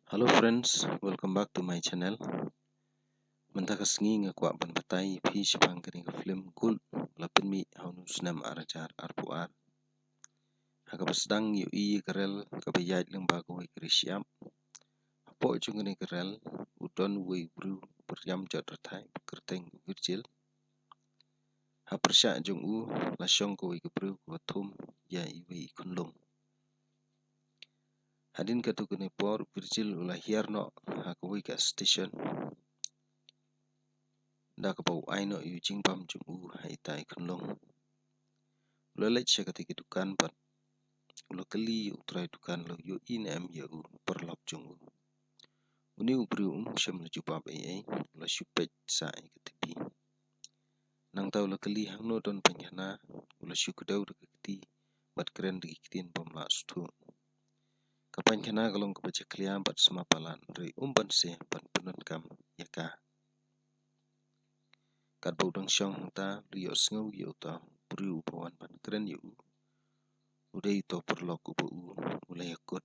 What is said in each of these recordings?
Hello friends, welcome back to my channel. Mentakas ngi kwa ban batai phi shipang kani ka film kul lapin mi haunu snam arajar arpuar. Haka basdang yu I karel ka bayaj leng ba ko krisiam. Apo jungani karel udon we bru berjam jot ratai kerteng virgil. Ha persya jung u la syong ko we bru ko thum ya I we kunlung. Hadin ka tu kani por virgil ula hierno ha ko we ka station. Da ka bau aino yu jing pam jung u hai tai kunlung. Ula lech siya katiki dukan pat ula kali utrai dukan lo yu in ya u perlap jung u. Uni ubri syam la jupap ai ula syupej sa ai katipi. Nang tau ula kali hang no don penyana ula syukudau de kati bat keren de kitin pam la stu. Kapan kana kalong kebaca kliam bat semapalan rei ban se ban penun kam yaka. Kat bau dang syong ta liyo sngau yu ta bri upawan ban keren yu. Udai to perlok upa u ula yakut.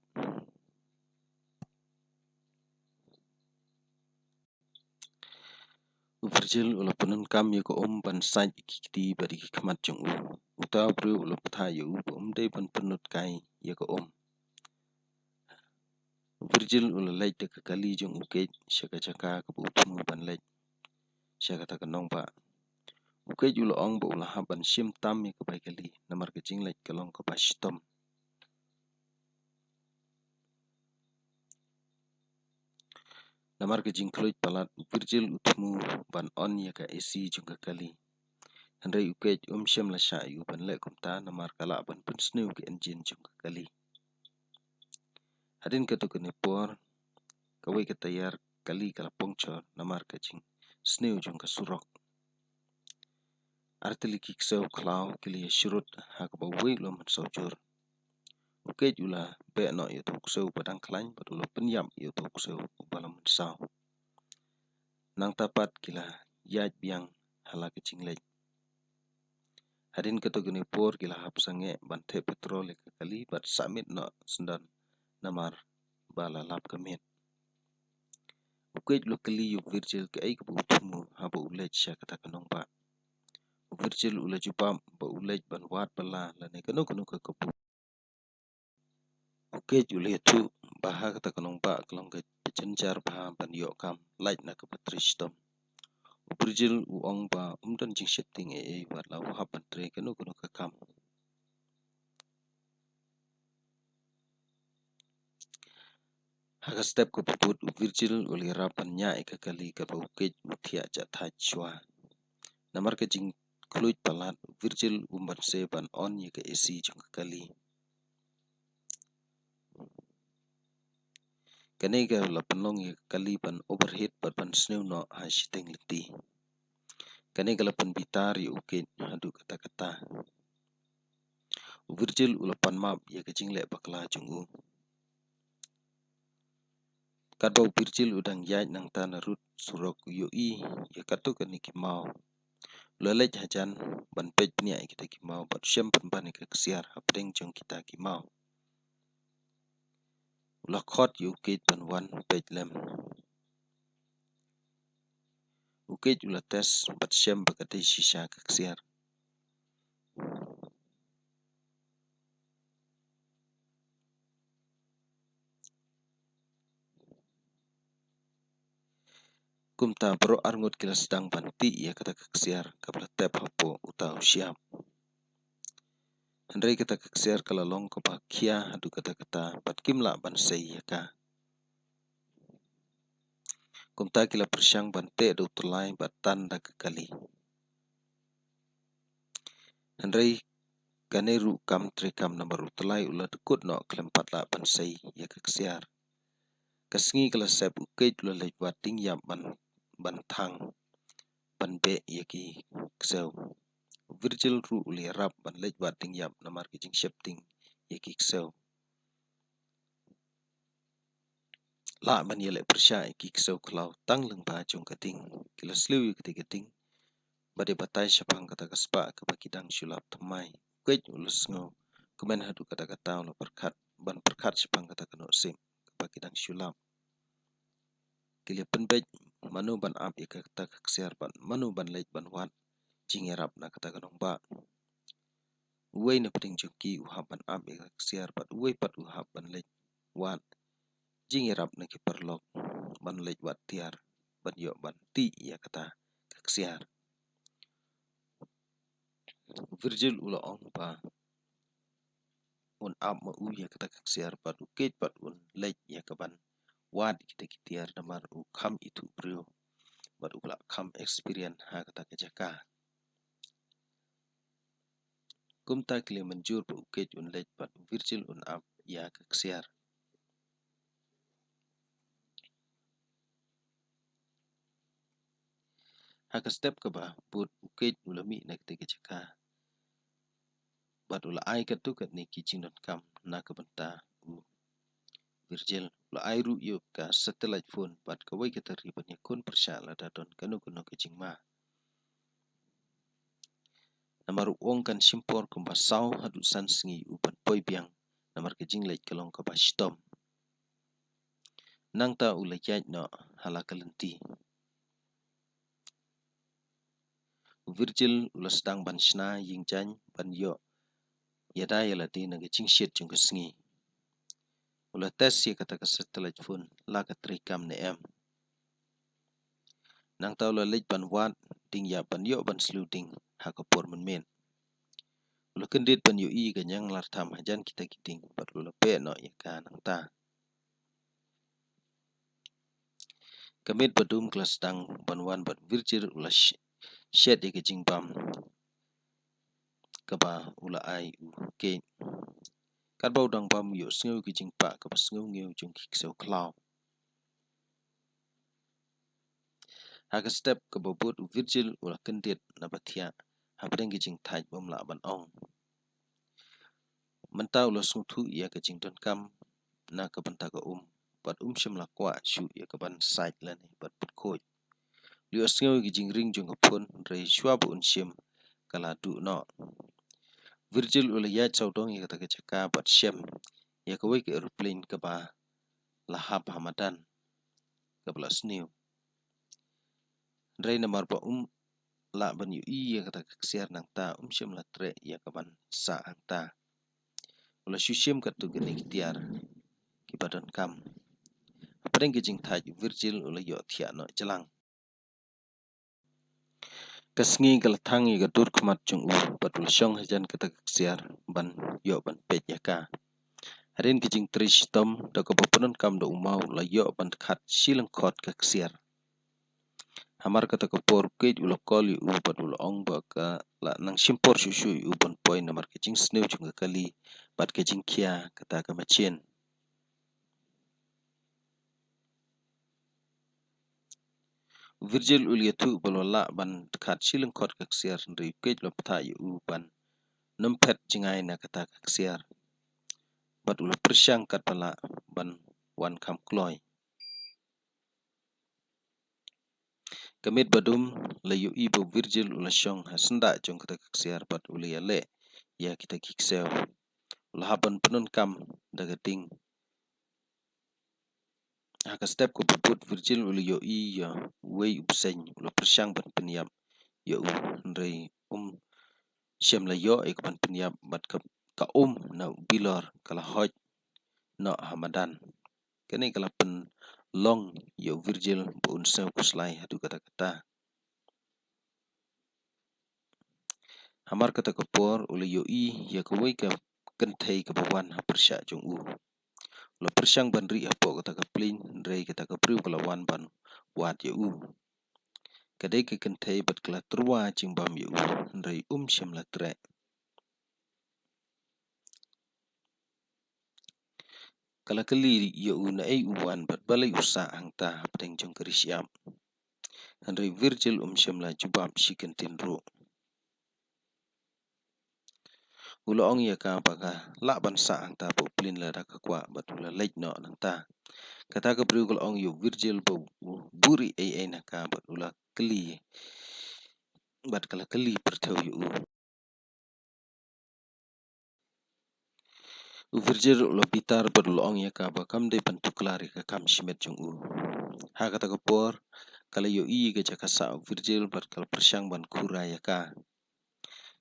Virgil ula penun kam yu ko ban saj kiti bari kamat jung u. Uta bri ula patha yu dai ban penut kai yu ko Virgil ula lej de kali jung ukej syaka jaka ke utmu ban lej. Syaka ta kanong ba. Ukej ula ong ba ula haban syim tam yu ke bai kali namar ke jing lej kalong ke ba shitom. Namar ke jing kloit palat Virgil utmu ban on ya ka AC jung ke kali. Handai ukej syam la sya yu ban lek kumta namar kala ban pensnu ke engine jung ke kali. Hadin ke tu ke nepor kawai ke tayar kali kala pongcor namar ke jing sneu jung ke surok. Artili kiksau klau kili syurut ha ke bawai lo man saujur. Ukej ula be no yu tok sau padang klain pat ula penyam yu tok sau ubalam sau. Nang tapat kila yaj biang hala ke jing lej. Hadin ke tu ke nepor kila hap sange ban te petrol ke kali bat samit no sendan namar bala lap kemit. Ukej ula kali yu Virgil ke ai ke utmu ha ba ulej sya kata kanong ba. Virgil ula jupam ba ulej ban wat bala la ne kanu ke kepu. Ukej ula tu baha kata kanong ba kalong ke pecenjar baha ban yok kam laj na ke patristom. Virgil ong ba dan jing setting ai wat la hap ban tre kanu ke kam. Haka step ke puput Virgil uli rapan nya ke kali ke ba ukej utia ja thaj chua. Namar ke jing kluit palat Virgil ban se ban on ye ke AC jung ke kali. Kani ke la penong ye kali ban overhead ban sneu no ha shiteng leti. Kani ke la pen bitar ye ukej hadu kata-kata. Virgil ula pan map ye ke jing lek bakla jung u. Kat bau Virgil udang yaj nang tanah rut surok yu I ye katu ke ni kimau. Ula lej hajan ban pej pnia kita kimau bat syam pan ban ke kesiar hapdeng jung kita kimau. Ula khot yu ukej ban wan pej lem. Ukej ula tes bat syam bakati shisha ke kesiar. Kumta bro arngut kila sedang banti ia kata keksiar kapla tep hapo utau siap. Handai kata keksiar kala long ko bakia hadu kata-kata bat kimla ban sei yaka. Kumta kila persyang bante do tulai bat tanda kekali. Handai kaneru kam trekam nambar utulai ula dekut no kelempat la ban sei ya keksiar. Kasngi kala sep ukej ula lej wating yam ban thang ban be yaki ksau. Virgil ru uli rap ban lej wating yam namar ke jing shifting yaki ksau. La ban yelek persya yaki ksau klau tang leng ba jung kating kila sliu yaki kating. Bade batai syapang kata kaspa ke bakidang syulap temai. Ukej ula sngau kemen hadu kata-kata ula perkat ban perkat syapang kata kano sim ke bakidang syulap. Kilia penbej manu ban ap ya kata kaksiar ban manu ban lej ban wat jing yarap na kata kanong ba. Uway na pating jungki uhap ban ap ya kaksiar bat uway pat uhap ban lej wat jing yarap na kiparlok ban lej wat tiar ban yo ban ti ya kata kaksiar. Virgil ula ong pa un ap ma u ya kata kaksiar bat uket bat un lej ya kaban wat kita kitiar damar u kam itu brio bat ula kam experience ha kata kejaka. Kumta kili menjur ba uket un lej bat Virgil un ap ya kaksiar. Haka step ka ba but uket ula mi na kita kejaka bat ula ai katukat ni kijing kam na kabanta u Virgil ula ai ru yuk ka satellite phone bat kawai kita riban ya kun persyalah dadon kanu kuno kijing ma. Namar uong kan simpor kumba saw hadu san sengi upan poi biang namar kijing lej kalong ka ba stom. Nang ta ula yaj no halakalenti. Virgil ula sedang ban sna ying jany ban yo yada yala di na kijing shit jung ka sengi. Ula tes ya kata ka satellite phone la ka trikam ne em. Nang ta ula lej ban wat ding ya ban yo ban sluding haka por men men. Ula kendit ban yo i ganyang lartam hajan kita kiting bat ula pe no ya ka nang ta. Kamit badum kelas sedang banwan bat Virgil ula shed ya kijing bam kaba ula ai u ke. Kat bau dang bam yo sngeu kijing pa kaba sngeu ngeu jung kikseu klau. Haka step kaba but Virgil ula kendit na batia habdeng kijing taj bam la ban ong. Menta ula sungtu ya kijing don kam na kabanta ka bat shim la kwa shu ya kaban side la ni bat put koj. Liu sngeu kijing ring jung kapun rei shua bu shim kala du no. Virgil ula ya chaudong ya kata kejaka bat shem ya kawai ke aeroplane kaba lahap hamadan kabla sneu. Rei namar ba la ban yu i ya kata kaksiar nang ta shim la tre ya kaban sa ang ta. Ula shushim katu geni kitiar kibadan kam. Apeng kijing taj Virgil ula yo thia no jalang. Kasngi galatang ya gadur kumat jung u bat ula syong hajan kata kaksiar ban yo ban pej ya ka. Harin kijing trish tom da kabapunan kam da umau la yo ban khat silang khot kaksiar. Hamar kata kapor kej ula kol yu bat ula ong ba ka la nang simpor shushu yu ban poi namar kijing sneu jung kali bat kijing kia kata kamachien. Virgil ulia tu balwala ban khat silang khot kaksiar nri kej lo ptha yu ban numpet jingai na kata kaksiar. Bat ula persyang kat pala ban wan kam kloy. Kamit badum la yu ibu Virgil ula syong hasenda jong kata kaksiar bat ula ya le ya kita kikseu. Ula haban penun kam daga ding. Haka step ko bubut Virgil ula yo i ya wei upseng ula persyang ban penyap ya u nrei syam la yo ik ban penyap bat ka na bilor kala hoj no hamadan. Kani kala pen long ya Virgil bu unseu kuslai hadu kata-kata. Hamar kata kapor ula yo i ya kawai ka kentai ka bawan ha persyak jong u. Ula persyang ban ri hapo kata ka plin rei kata ka priu kala wan ban wat ya u. Kadai ke kentai bat kala terwa jing bam ya u rei syam la tre. Kala kali ya u na ai uwan bat balai usa hang ta hapdeng jong kerisyam. Rei Virgil syam la jubab shikentin ro. Ula ong ya ka baka la ban sa hang ta po plin la dak kwa bat ula lej no nang ta. Kata ka priu kala ong yu Virgil bo buri ai na ka bat ula kali bat kala kali pertau yu u. Virgil ula pitar bat ula ong ya ka bakam de ban tuklari ka kam shimet jong u. Ha kata kapor kala yo I ke jaka sa Virgil bat kala persyang ban kura ya ka.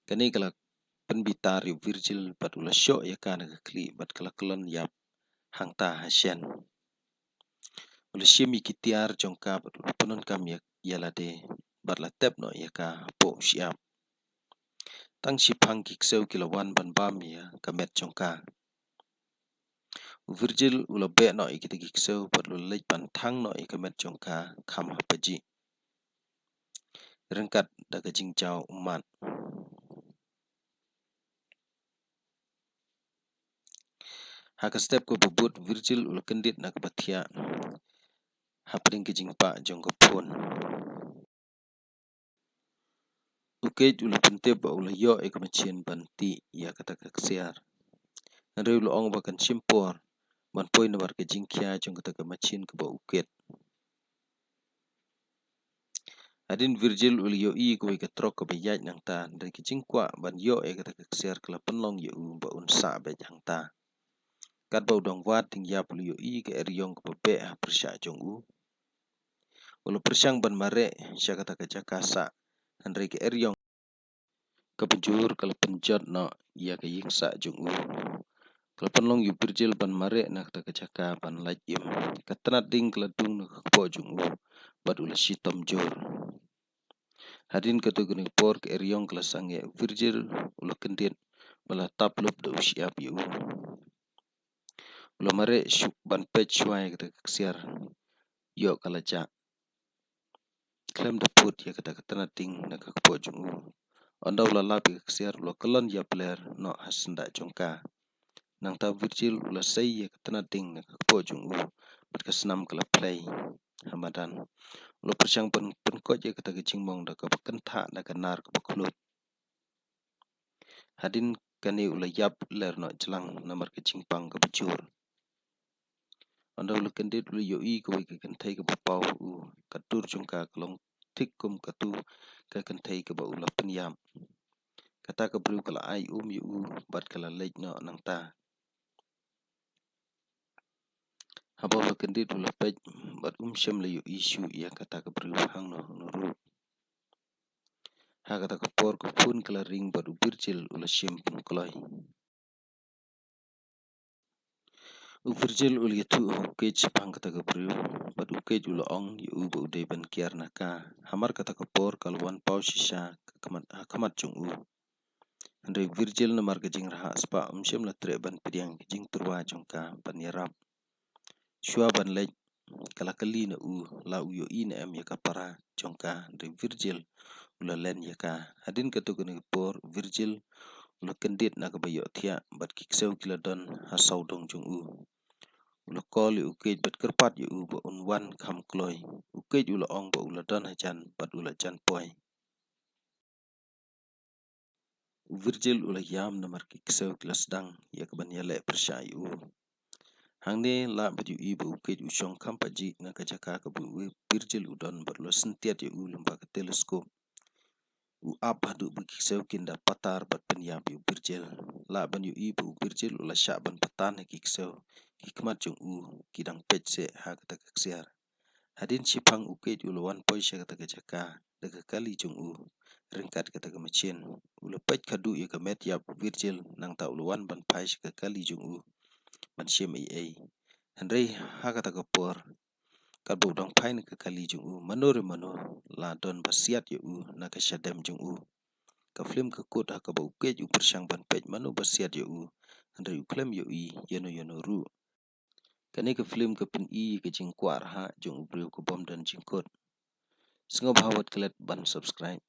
Kani kala penbitar yo Virgil bat ula syok ya ka na kli bat kala kelon yap hang ta hasyan. Ula syemi kitiar jongka bat ula penun kam ya lade bat la tep no ya ka po siap. Tang sipang kikseu kilawan ban bam ya kamet jongka. Virgil ula be no ikita kikseu bat ula lej ban thang no ikamet jongka kam hapaji. Rengkat daga jingjau umat. Haka step ko bubut Virgil ula kendit na kebatia. Hapring ke jingpa jong pun. Ukej ula pentep ba ula yo ikamachin banti ya kata kaksiar. Nare ula ong bakan simpor ban poi na bar ke jingkia jong kata kamachin ke ba uket. Adin Virgil ula yo I ko ke trok ke bayaj nang ta dari ke jingkwa ban yo kata kaksiar kala penlong yo ba unsa ba jang ta. Kat bau dong wat ting ya ulu yo I ke eryong ke babe ha persya jong ula persyang ban mare sya kata ke jakasa andre ke eryong ke penjur kala penjot no ya ke yingsa jong kala penlong yu Virgil ban mare na kata ke jaka ban laj im katanat ding kala dung na po jong bat ula shitom jor. Hadin ke tu geni por ke eryong kala sange Virgil ula kendit bala taplop da usiap yu. Ula mare syuk ban pej syuai kata keksiar yo kala jak. Klem daput ya kata katanat ding na kakpo jong Onda ula labi keksiar ula kelon ya peler no hasenda jongka. Nang ta Virgil ula say ya katanat ding na kakpo jong bat kesenam kala play hamadan. Ula persyang penkot ya kata kejingmong da kabakenta da kanar kabakulut. Hadin kani ula yap ler no jelang namar kejingpang kabajur. Onda ula kendit ula yo I kawai ke kentai ke bapau katur jongka kelong tikum katu ke kentai ke ba ula penyam. Kata ke beriu kala ai yu bat kala lej no nang ta. Haba ula kendit ula pej bat syam la yo isu ya kata ke beriu hang no nuru. Ha kata ke por ke pun kala ring bat Virgil ula syam pun keloi. Virgil ula yetu ukej pang kata ke beriu bat ukej ula ong yu ba udai ban kiar naka. Hamar kata ke por kalwan pau sisa kamat jong Andre Virgil na marga jing raha aspa syam la tre ban pediang jing turwa jongka ban yarap. Syua ban lej kala kali na la yo I na em ya kapara jongka Andre Virgil ula len ya ka. Hadin katu kene por Virgil ula kendit na kabayo tia bat kikseu kila don hasau dong jong Ula kol ukej bat kerpat yo ba unwan kam kloi. Ukej ula ong ba ula don hajan bat ula jan poi. Virgil ula yam na mar kikseu kila sedang ya kaban yale persya yu. Hang ni la bat yu I ba ukej usyong kam paji na kajaka ka bu Virgil udon bat ula sentiat yu lumba ke teleskop. Ap hadu kikseu kinda patar bat penyap yu Virgil. La ban yu I ba Virgil ula syak ban patan kikseu. Hikmat jong kidang pej se ha kata kaksiar. Hadin sipang ukej ula wan poi sya kata kajaka daga kali jong ringkat kata kamachin. Ula pej kadu ya kamet yap Virgil nang ta ula wan ban pai sya kali jong ban syem ai. Handrei ha kata kapor kat bu dong pai na kali jong manore mano la don basiat yu na kasyadem jong ka film ka kut ha ka ba ukej persyang ban pej mano basiat yu handrei uklem yu I yono ru. Kani ke film ke pen I ke jingkwar ha jong beriu ke bom dan jingkut. Sengob hawat kelet ban subscribe.